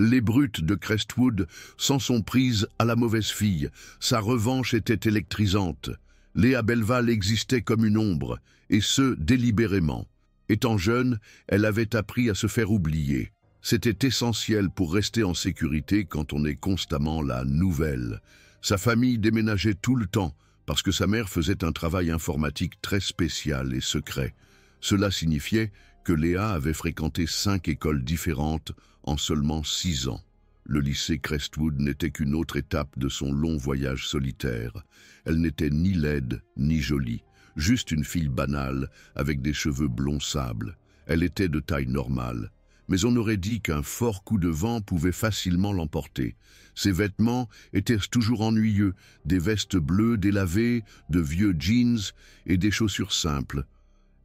Les brutes de Crestwood s'en sont prises à la mauvaise fille. Sa revanche était électrisante. Léa Belval existait comme une ombre, et ce, délibérément. Étant jeune, elle avait appris à se faire oublier. C'était essentiel pour rester en sécurité quand on est constamment la nouvelle. Sa famille déménageait tout le temps, parce que sa mère faisait un travail informatique très spécial et secret. Cela signifiait que Léa avait fréquenté 5 écoles différentes en seulement 6 ans. Le lycée Crestwood n'était qu'une autre étape de son long voyage solitaire. Elle n'était ni laide ni jolie, juste une fille banale avec des cheveux blonds sable. Elle était de taille normale, mais on aurait dit qu'un fort coup de vent pouvait facilement l'emporter. Ses vêtements étaient toujours ennuyeux, des vestes bleues délavées, de vieux jeans et des chaussures simples.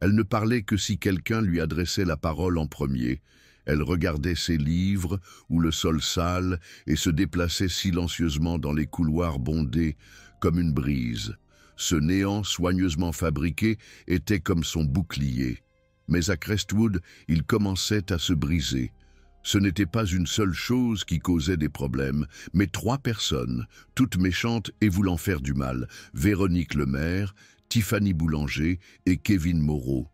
Elle ne parlait que si quelqu'un lui adressait la parole en premier. Elle regardait ses livres ou le sol sale et se déplaçait silencieusement dans les couloirs bondés comme une brise. Ce néant soigneusement fabriqué était comme son bouclier. Mais à Crestwood, il commençait à se briser. Ce n'était pas une seule chose qui causait des problèmes, mais 3 personnes, toutes méchantes et voulant faire du mal: Véronique Lemaire, Tiffany Boulanger et Kevin Moreau.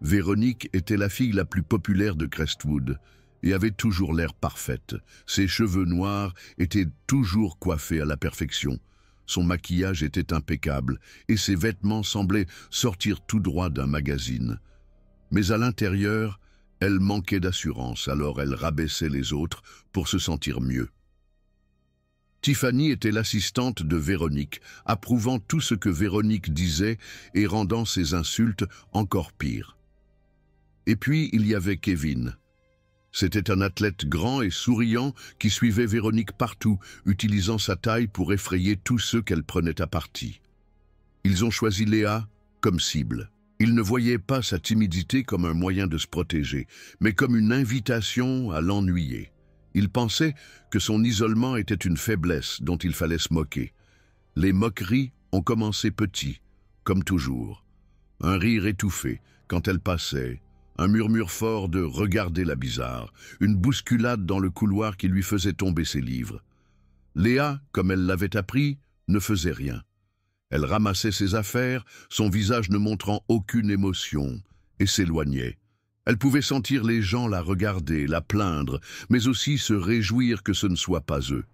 Véronique était la fille la plus populaire de Crestwood et avait toujours l'air parfaite. Ses cheveux noirs étaient toujours coiffés à la perfection. Son maquillage était impeccable et ses vêtements semblaient sortir tout droit d'un magazine. Mais à l'intérieur, elle manquait d'assurance, alors elle rabaissait les autres pour se sentir mieux. Tiffany était l'assistante de Véronique, approuvant tout ce que Véronique disait et rendant ses insultes encore pires. Et puis il y avait Kevin. C'était un athlète grand et souriant qui suivait Véronique partout, utilisant sa taille pour effrayer tous ceux qu'elle prenait à partie. Ils ont choisi Léa comme cible. Ils ne voyaient pas sa timidité comme un moyen de se protéger, mais comme une invitation à l'ennuyer. Ils pensaient que son isolement était une faiblesse dont il fallait se moquer. Les moqueries ont commencé petits, comme toujours. Un rire étouffé quand elle passait, un murmure fort de « Regardez la bizarre », une bousculade dans le couloir qui lui faisait tomber ses livres. Léa, comme elle l'avait appris, ne faisait rien. Elle ramassait ses affaires, son visage ne montrant aucune émotion, et s'éloignait. Elle pouvait sentir les gens la regarder, la plaindre, mais aussi se réjouir que ce ne soit pas eux.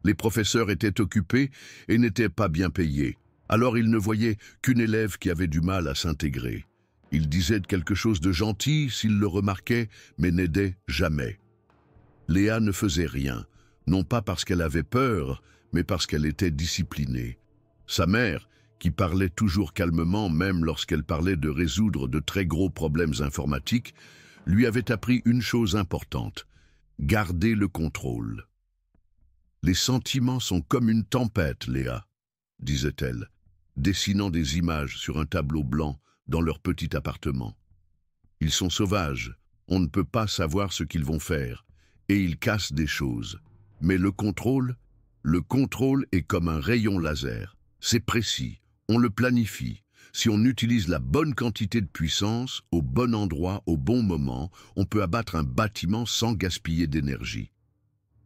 Les professeurs étaient occupés et n'étaient pas bien payés, alors ils ne voyaient qu'une élève qui avait du mal à s'intégrer. Ils disaient quelque chose de gentil s'ils le remarquaient, mais n'aidaient jamais. Léa ne faisait rien, non pas parce qu'elle avait peur, mais parce qu'elle était disciplinée. Sa mère, qui parlait toujours calmement même lorsqu'elle parlait de résoudre de très gros problèmes informatiques, lui avait appris une chose importante: garder le contrôle. « Les sentiments sont comme une tempête, Léa, » disait-elle, dessinant des images sur un tableau blanc dans leur petit appartement. « Ils sont sauvages, on ne peut pas savoir ce qu'ils vont faire, et ils cassent des choses. Mais le contrôle est comme un rayon laser. C'est précis, on le planifie. Si on utilise la bonne quantité de puissance, au bon endroit, au bon moment, on peut abattre un bâtiment sans gaspiller d'énergie. »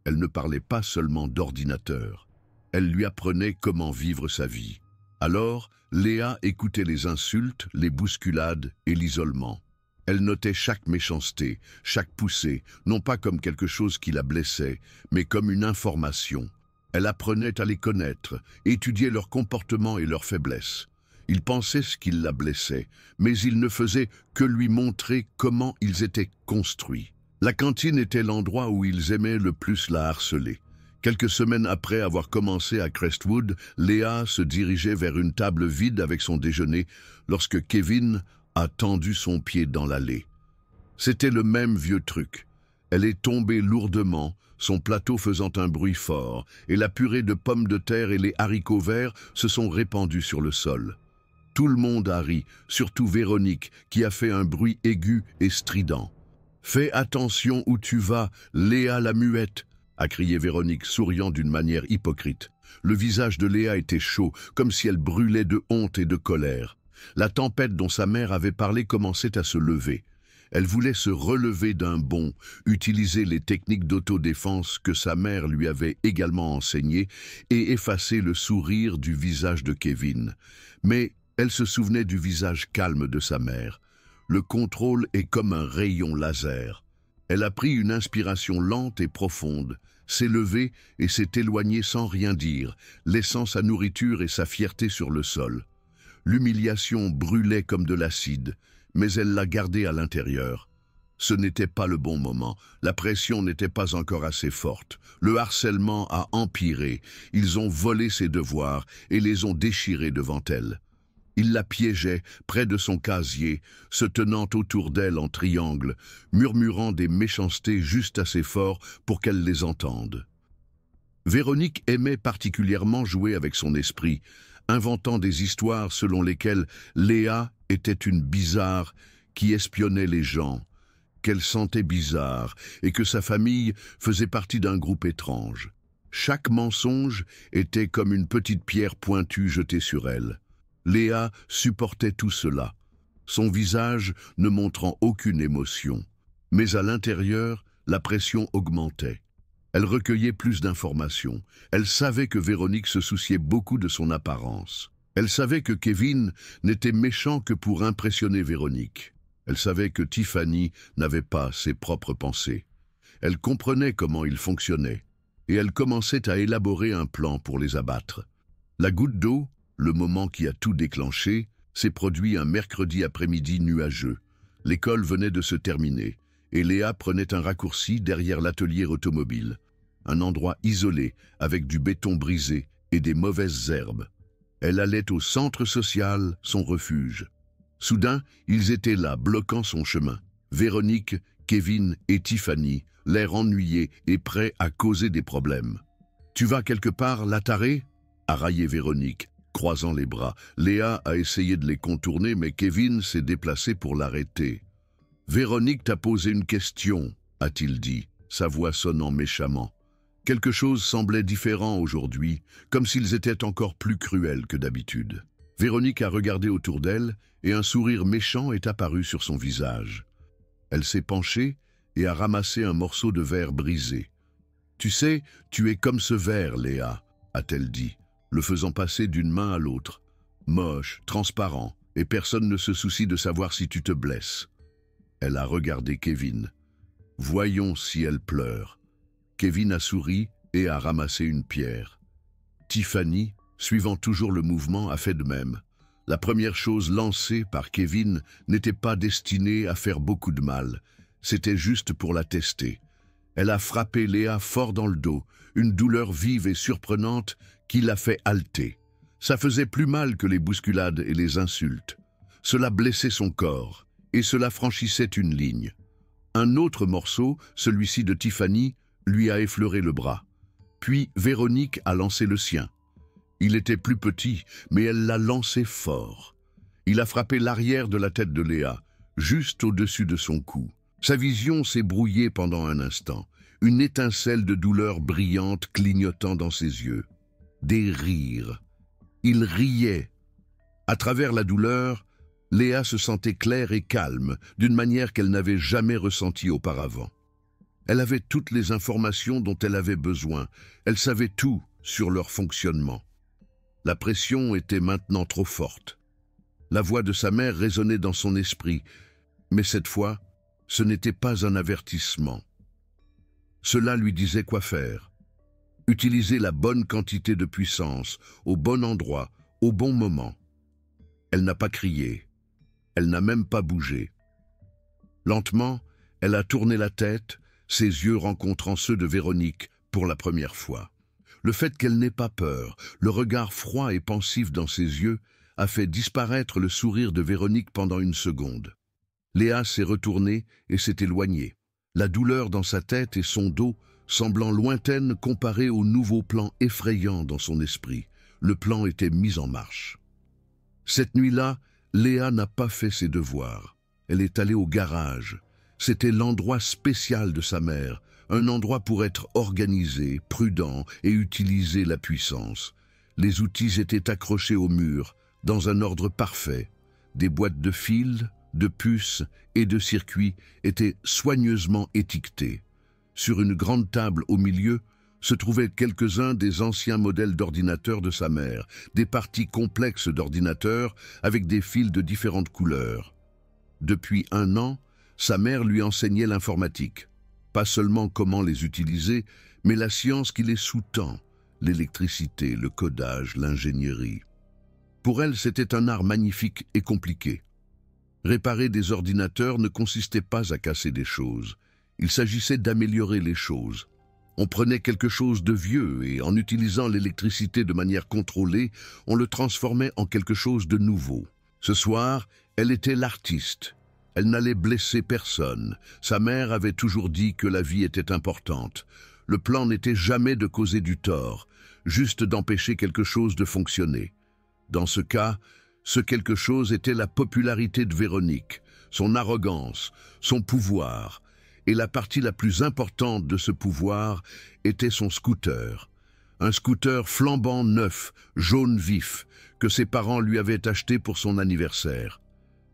Elle ne parlait pas seulement d'ordinateur. Elle lui apprenait comment vivre sa vie. Alors, Léa écoutait les insultes, les bousculades et l'isolement. Elle notait chaque méchanceté, chaque poussée, non pas comme quelque chose qui la blessait, mais comme une information. Elle apprenait à les connaître, étudiait leur comportement et leurs faiblesses. Il pensait ce qui la blessait, mais il ne faisait que lui montrer comment ils étaient construits. La cantine était l'endroit où ils aimaient le plus la harceler. Quelques semaines après avoir commencé à Crestwood, Léa se dirigeait vers une table vide avec son déjeuner lorsque Kevin a tendu son pied dans l'allée. C'était le même vieux truc. Elle est tombée lourdement, son plateau faisant un bruit fort, et la purée de pommes de terre et les haricots verts se sont répandus sur le sol. Tout le monde a ri, surtout Véronique, qui a fait un bruit aigu et strident. « Fais attention où tu vas, Léa la muette !» a crié Véronique, souriant d'une manière hypocrite. Le visage de Léa était chaud, comme si elle brûlait de honte et de colère. La tempête dont sa mère avait parlé commençait à se lever. Elle voulait se relever d'un bond, utiliser les techniques d'autodéfense que sa mère lui avait également enseignées et effacer le sourire du visage de Kevin. Mais elle se souvenait du visage calme de sa mère. Le contrôle est comme un rayon laser. Elle a pris une inspiration lente et profonde, s'est levée et s'est éloignée sans rien dire, laissant sa nourriture et sa fierté sur le sol. L'humiliation brûlait comme de l'acide, mais elle l'a gardée à l'intérieur. Ce n'était pas le bon moment, la pression n'était pas encore assez forte. Le harcèlement a empiré, ils ont volé ses devoirs et les ont déchirés devant elle. Il la piégeait près de son casier, se tenant autour d'elle en triangle, murmurant des méchancetés juste assez fort pour qu'elle les entende. Véronique aimait particulièrement jouer avec son esprit, inventant des histoires selon lesquelles Léa était une bizarre qui espionnait les gens, qu'elle sentait bizarre et que sa famille faisait partie d'un groupe étrange. Chaque mensonge était comme une petite pierre pointue jetée sur elle. Léa supportait tout cela, son visage ne montrant aucune émotion. Mais à l'intérieur, la pression augmentait. Elle recueillait plus d'informations. Elle savait que Véronique se souciait beaucoup de son apparence. Elle savait que Kevin n'était méchant que pour impressionner Véronique. Elle savait que Tiffany n'avait pas ses propres pensées. Elle comprenait comment il fonctionnait, et elle commençait à élaborer un plan pour les abattre. La goutte d'eau, le moment qui a tout déclenché, s'est produit un mercredi après-midi nuageux. L'école venait de se terminer, et Léa prenait un raccourci derrière l'atelier automobile, un endroit isolé avec du béton brisé et des mauvaises herbes. Elle allait au centre social, son refuge. Soudain, ils étaient là, bloquant son chemin. Véronique, Kevin et Tiffany, l'air ennuyés et prêts à causer des problèmes. « Tu vas quelque part, la tarée ?» a raillé Véronique, croisant les bras. Léa a essayé de les contourner, mais Kevin s'est déplacé pour l'arrêter. « Véronique t'a posé une question, a-t-il dit, sa voix sonnant méchamment. Quelque chose semblait différent aujourd'hui, comme s'ils étaient encore plus cruels que d'habitude. Véronique a regardé autour d'elle et un sourire méchant est apparu sur son visage. Elle s'est penchée et a ramassé un morceau de verre brisé. « Tu sais, tu es comme ce verre, Léa, a-t-elle dit, le faisant passer d'une main à l'autre. Moche, transparent, et personne ne se soucie de savoir si tu te blesses. » Elle a regardé Kevin. « Voyons si elle pleure. » Kevin a souri et a ramassé une pierre. Tiffany, suivant toujours le mouvement, a fait de même. La première chose lancée par Kevin n'était pas destinée à faire beaucoup de mal. C'était juste pour la tester. Elle a frappé Léa fort dans le dos, une douleur vive et surprenante qui l'a fait halter. Ça faisait plus mal que les bousculades et les insultes. Cela blessait son corps, et cela franchissait une ligne. Un autre morceau, celui-ci de Tiffany, lui a effleuré le bras. Puis Véronique a lancé le sien. Il était plus petit, mais elle l'a lancé fort. Il a frappé l'arrière de la tête de Léa, juste au-dessus de son cou. Sa vision s'est brouillée pendant un instant, une étincelle de douleur brillante clignotant dans ses yeux. Des rires. Il riait. À travers la douleur, Léa se sentait claire et calme, d'une manière qu'elle n'avait jamais ressentie auparavant. Elle avait toutes les informations dont elle avait besoin. Elle savait tout sur leur fonctionnement. La pression était maintenant trop forte. La voix de sa mère résonnait dans son esprit, mais cette fois, ce n'était pas un avertissement. Cela lui disait quoi faire. Utiliser la bonne quantité de puissance, au bon endroit, au bon moment. Elle n'a pas crié. Elle n'a même pas bougé. Lentement, elle a tourné la tête, ses yeux rencontrant ceux de Véronique pour la première fois. Le fait qu'elle n'ait pas peur, le regard froid et pensif dans ses yeux, a fait disparaître le sourire de Véronique pendant une seconde. Léa s'est retournée et s'est éloignée, la douleur dans sa tête et son dos semblant lointaine comparée au nouveau plan effrayant dans son esprit. Le plan était mis en marche. Cette nuit-là, Léa n'a pas fait ses devoirs. Elle est allée au garage. C'était l'endroit spécial de sa mère, un endroit pour être organisé, prudent et utiliser la puissance. Les outils étaient accrochés au mur, dans un ordre parfait. Des boîtes de fils, de puces et de circuits étaient soigneusement étiquetés. Sur une grande table au milieu se trouvaient quelques-uns des anciens modèles d'ordinateurs de sa mère, des parties complexes d'ordinateurs avec des fils de différentes couleurs. Depuis 1 an, sa mère lui enseignait l'informatique. Pas seulement comment les utiliser, mais la science qui les sous-tend, l'électricité, le codage, l'ingénierie. Pour elle, c'était un art magnifique et compliqué. Réparer des ordinateurs ne consistait pas à casser des choses. Il s'agissait d'améliorer les choses. On prenait quelque chose de vieux et, en utilisant l'électricité de manière contrôlée, on le transformait en quelque chose de nouveau. Ce soir, elle était l'artiste. Elle n'allait blesser personne. Sa mère avait toujours dit que la vie était importante. Le plan n'était jamais de causer du tort, juste d'empêcher quelque chose de fonctionner. Dans ce cas, ce quelque chose était la popularité de Véronique, son arrogance, son pouvoir. Et la partie la plus importante de ce pouvoir était son scooter. Un scooter flambant neuf, jaune vif, que ses parents lui avaient acheté pour son anniversaire.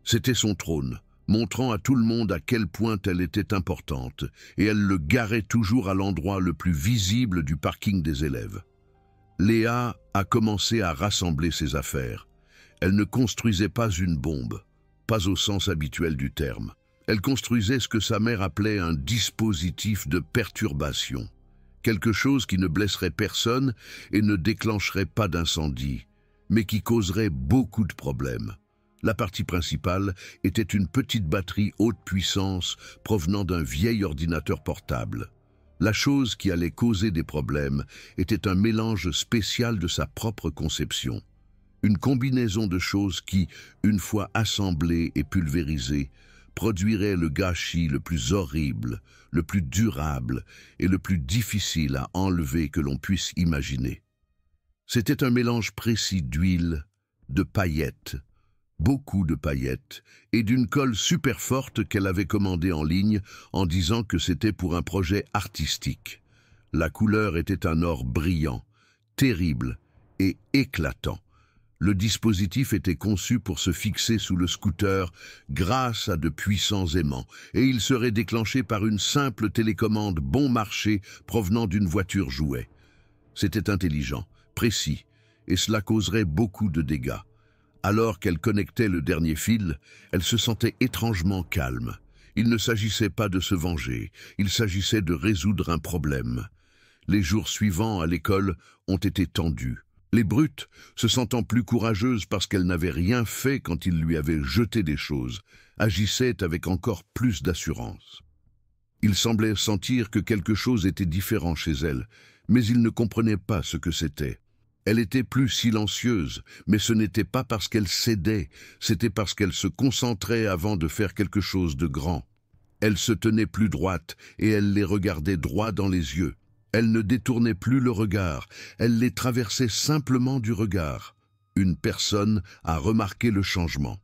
C'était son trône, montrant à tout le monde à quel point elle était importante, et elle le garait toujours à l'endroit le plus visible du parking des élèves. Léa a commencé à rassembler ses affaires. Elle ne construisait pas une bombe, pas au sens habituel du terme. Elle construisait ce que sa mère appelait un dispositif de perturbation, quelque chose qui ne blesserait personne et ne déclencherait pas d'incendie, mais qui causerait beaucoup de problèmes. La partie principale était une petite batterie haute puissance provenant d'un vieil ordinateur portable. La chose qui allait causer des problèmes était un mélange spécial de sa propre conception. Une combinaison de choses qui, une fois assemblées et pulvérisées, produirait le gâchis le plus horrible, le plus durable et le plus difficile à enlever que l'on puisse imaginer. C'était un mélange précis d'huile, de paillettes, beaucoup de paillettes, et d'une colle super forte qu'elle avait commandée en ligne en disant que c'était pour un projet artistique. La couleur était un or brillant, terrible et éclatant. Le dispositif était conçu pour se fixer sous le scooter grâce à de puissants aimants, et il serait déclenché par une simple télécommande bon marché provenant d'une voiture jouet. C'était intelligent, précis, et cela causerait beaucoup de dégâts. Alors qu'elle connectait le dernier fil, elle se sentait étrangement calme. Il ne s'agissait pas de se venger, il s'agissait de résoudre un problème. Les jours suivants à l'école ont été tendus. Les brutes, se sentant plus courageuses parce qu'elles n'avaient rien fait quand ils lui avaient jeté des choses, agissaient avec encore plus d'assurance. Il semblait sentir que quelque chose était différent chez elle, mais il ne comprenait pas ce que c'était. Elle était plus silencieuse, mais ce n'était pas parce qu'elle cédait, c'était parce qu'elle se concentrait avant de faire quelque chose de grand. Elle se tenait plus droite et elle les regardait droit dans les yeux. Elle ne détournait plus le regard, elle les traversait simplement du regard. Une personne a remarqué le changement.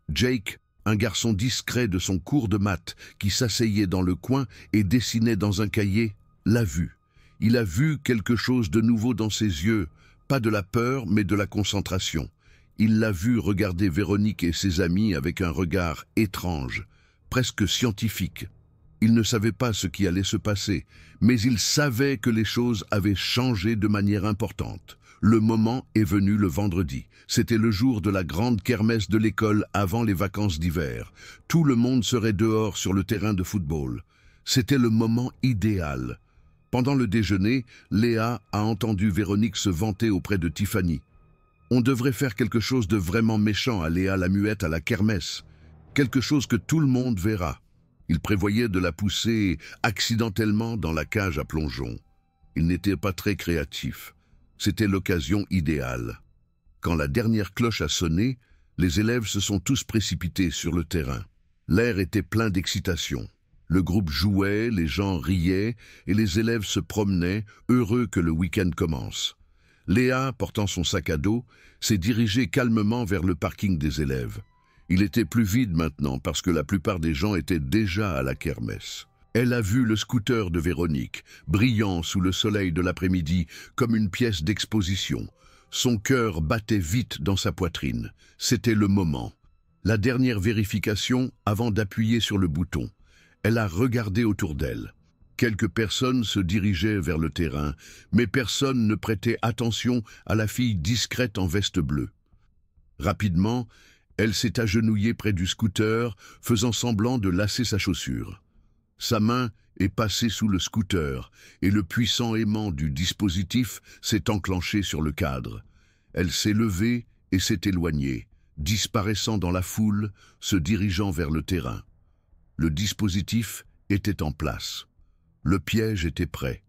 Jake, un garçon discret de son cours de maths qui s'asseyait dans le coin et dessinait dans un cahier, l'a vu. Il a vu quelque chose de nouveau dans ses yeux, pas de la peur mais de la concentration. Il l'a vu regarder Véronique et ses amis avec un regard étrange, presque scientifique. Il ne savait pas ce qui allait se passer, mais il savait que les choses avaient changé de manière importante. Le moment est venu le vendredi. C'était le jour de la grande kermesse de l'école avant les vacances d'hiver. Tout le monde serait dehors sur le terrain de football. C'était le moment idéal. Pendant le déjeuner, Léa a entendu Véronique se vanter auprès de Tiffany. On devrait faire quelque chose de vraiment méchant à Léa la muette à la kermesse. Quelque chose que tout le monde verra. Il prévoyait de la pousser accidentellement dans la cage à plongeon. Il n'était pas très créatif. C'était l'occasion idéale. Quand la dernière cloche a sonné, les élèves se sont tous précipités sur le terrain. L'air était plein d'excitation. Le groupe jouait, les gens riaient et les élèves se promenaient, heureux que le week-end commence. Léa, portant son sac à dos, s'est dirigée calmement vers le parking des élèves. Il était plus vide maintenant parce que la plupart des gens étaient déjà à la kermesse. Elle a vu le scooter de Véronique, brillant sous le soleil de l'après-midi comme une pièce d'exposition. Son cœur battait vite dans sa poitrine. C'était le moment. La dernière vérification avant d'appuyer sur le bouton. Elle a regardé autour d'elle. Quelques personnes se dirigeaient vers le terrain, mais personne ne prêtait attention à la fille discrète en veste bleue. Rapidement, elle s'est agenouillée près du scooter, faisant semblant de lasser sa chaussure. Sa main est passée sous le scooter, et le puissant aimant du dispositif s'est enclenché sur le cadre. Elle s'est levée et s'est éloignée, disparaissant dans la foule, se dirigeant vers le terrain. Le dispositif était en place. Le piège était prêt.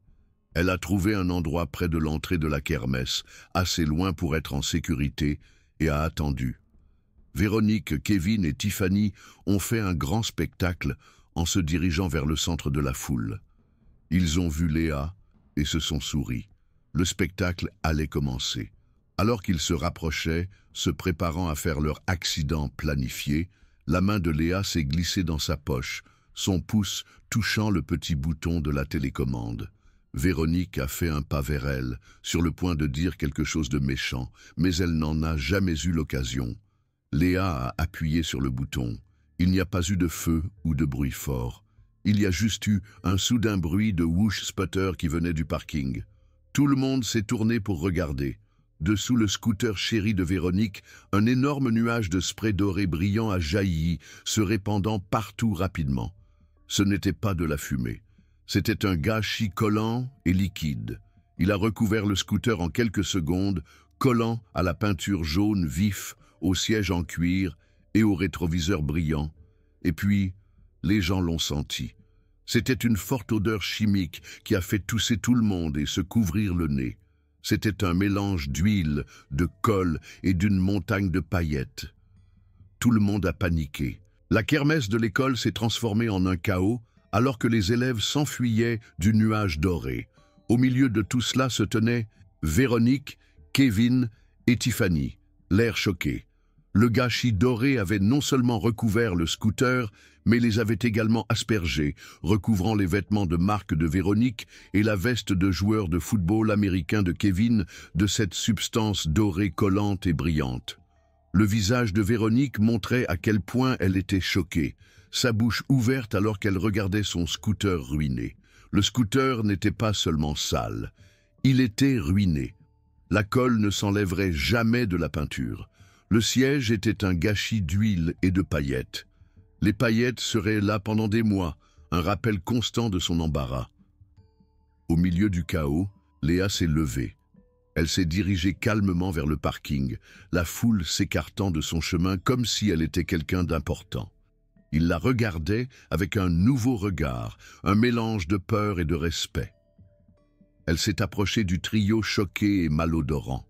Elle a trouvé un endroit près de l'entrée de la kermesse, assez loin pour être en sécurité, et a attendu. Véronique, Kevin et Tiffany ont fait un grand spectacle en se dirigeant vers le centre de la foule. Ils ont vu Léa et se sont souris. Le spectacle allait commencer. Alors qu'ils se rapprochaient, se préparant à faire leur accident planifié, la main de Léa s'est glissée dans sa poche, son pouce touchant le petit bouton de la télécommande. Véronique a fait un pas vers elle, sur le point de dire quelque chose de méchant, mais elle n'en a jamais eu l'occasion. Léa a appuyé sur le bouton. Il n'y a pas eu de feu ou de bruit fort. Il y a juste eu un soudain bruit de whoosh-sputter qui venait du parking. Tout le monde s'est tourné pour regarder. Dessous le scooter chéri de Véronique, un énorme nuage de spray doré brillant a jailli, se répandant partout rapidement. Ce n'était pas de la fumée. C'était un gâchis collant et liquide. Il a recouvert le scooter en quelques secondes, collant à la peinture jaune vif, au siège en cuir et au rétroviseur brillant. Et puis, les gens l'ont senti. C'était une forte odeur chimique qui a fait tousser tout le monde et se couvrir le nez. C'était un mélange d'huile, de colle et d'une montagne de paillettes. Tout le monde a paniqué. La kermesse de l'école s'est transformée en un chaos alors que les élèves s'enfuyaient du nuage doré. Au milieu de tout cela se tenaient Véronique, Kevin et Tiffany, l'air choqué. Le gâchis doré avait non seulement recouvert le scooter, mais les avait également aspergés, recouvrant les vêtements de marque de Véronique et la veste de joueur de football américain de Kevin de cette substance dorée collante et brillante. Le visage de Véronique montrait à quel point elle était choquée, sa bouche ouverte alors qu'elle regardait son scooter ruiné. Le scooter n'était pas seulement sale, il était ruiné. La colle ne s'enlèverait jamais de la peinture. Le siège était un gâchis d'huile et de paillettes. Les paillettes seraient là pendant des mois, un rappel constant de son embarras. Au milieu du chaos, Léa s'est levée. Elle s'est dirigée calmement vers le parking, la foule s'écartant de son chemin comme si elle était quelqu'un d'important. Il la regardait avec un nouveau regard, un mélange de peur et de respect. Elle s'est approchée du trio choqué et malodorant.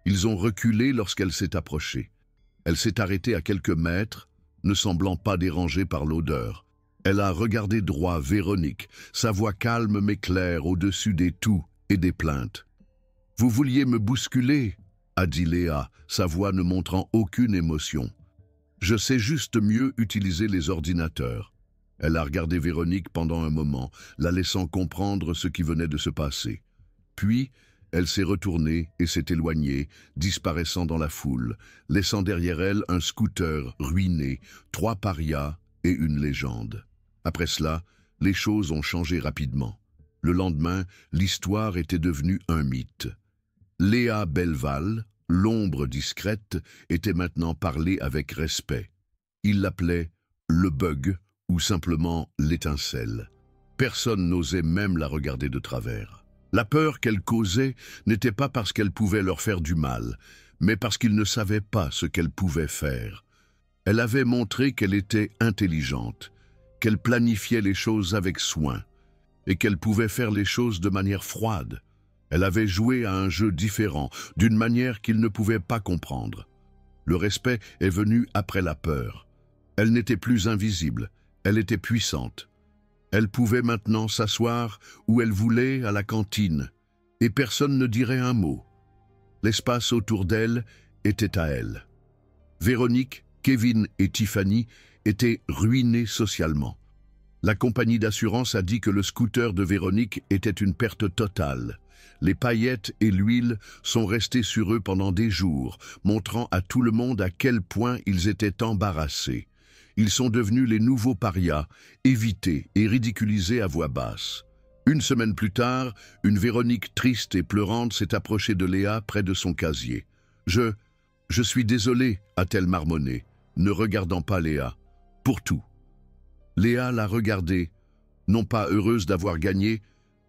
Ils ont reculé lorsqu'elle s'est approchée. Elle s'est arrêtée à quelques mètres, ne semblant pas dérangée par l'odeur. Elle a regardé droit Véronique, sa voix calme mais claire au-dessus des toux et des plaintes. « Vous vouliez me bousculer ?» a dit Léa, sa voix ne montrant aucune émotion. « Je sais juste mieux utiliser les ordinateurs. » Elle a regardé Véronique pendant un moment, la laissant comprendre ce qui venait de se passer. Puis, elle s'est retournée et s'est éloignée, disparaissant dans la foule, laissant derrière elle un scooter ruiné, 3 parias et une légende. Après cela, les choses ont changé rapidement. Le lendemain, l'histoire était devenue un mythe. Léa Belval, l'ombre discrète, était maintenant parlée avec respect. Il l'appelait le bug ou simplement l'étincelle. Personne n'osait même la regarder de travers. La peur qu'elle causait n'était pas parce qu'elle pouvait leur faire du mal, mais parce qu'ils ne savaient pas ce qu'elle pouvait faire. Elle avait montré qu'elle était intelligente, qu'elle planifiait les choses avec soin, et qu'elle pouvait faire les choses de manière froide. Elle avait joué à un jeu différent, d'une manière qu'ils ne pouvaient pas comprendre. Le respect est venu après la peur. Elle n'était plus invisible, elle était puissante. Elle pouvait maintenant s'asseoir où elle voulait à la cantine, et personne ne dirait un mot. L'espace autour d'elle était à elle. Véronique, Kevin et Tiffany étaient ruinés socialement. La compagnie d'assurance a dit que le scooter de Véronique était une perte totale. Les paillettes et l'huile sont restées sur eux pendant des jours, montrant à tout le monde à quel point ils étaient embarrassés. Ils sont devenus les nouveaux parias, évités et ridiculisés à voix basse. Une semaine plus tard, une Véronique triste et pleurante s'est approchée de Léa près de son casier. « Je suis désolée », a-t-elle marmonné, ne regardant pas Léa. « Pour tout. » Léa l'a regardée, non pas heureuse d'avoir gagné,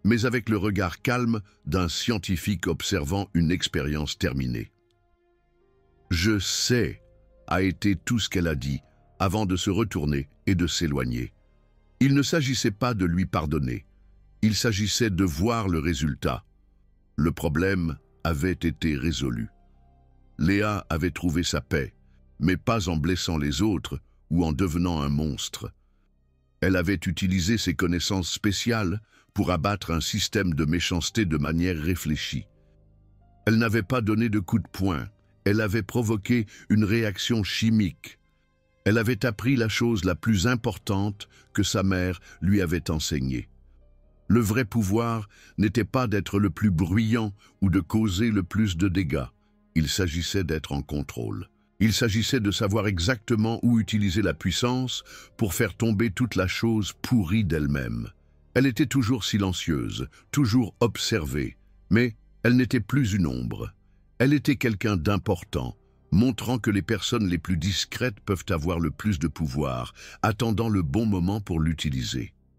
mais avec le regard calme d'un scientifique observant une expérience terminée. « Je sais », a été tout ce qu'elle a dit, avant de se retourner et de s'éloigner. Il ne s'agissait pas de lui pardonner. Il s'agissait de voir le résultat. Le problème avait été résolu. Léa avait trouvé sa paix, mais pas en blessant les autres ou en devenant un monstre. Elle avait utilisé ses connaissances spéciales pour abattre un système de méchanceté de manière réfléchie. Elle n'avait pas donné de coup de poing, elle avait provoqué une réaction chimique. Elle avait appris la chose la plus importante que sa mère lui avait enseignée. Le vrai pouvoir n'était pas d'être le plus bruyant ou de causer le plus de dégâts. Il s'agissait d'être en contrôle. Il s'agissait de savoir exactement où utiliser la puissance pour faire tomber toute la chose pourrie d'elle-même. Elle était toujours silencieuse, toujours observée, mais elle n'était plus une ombre. Elle était quelqu'un d'important, montrant que les personnes les plus discrètes peuvent avoir le plus de pouvoir, attendant le bon moment pour l'utiliser.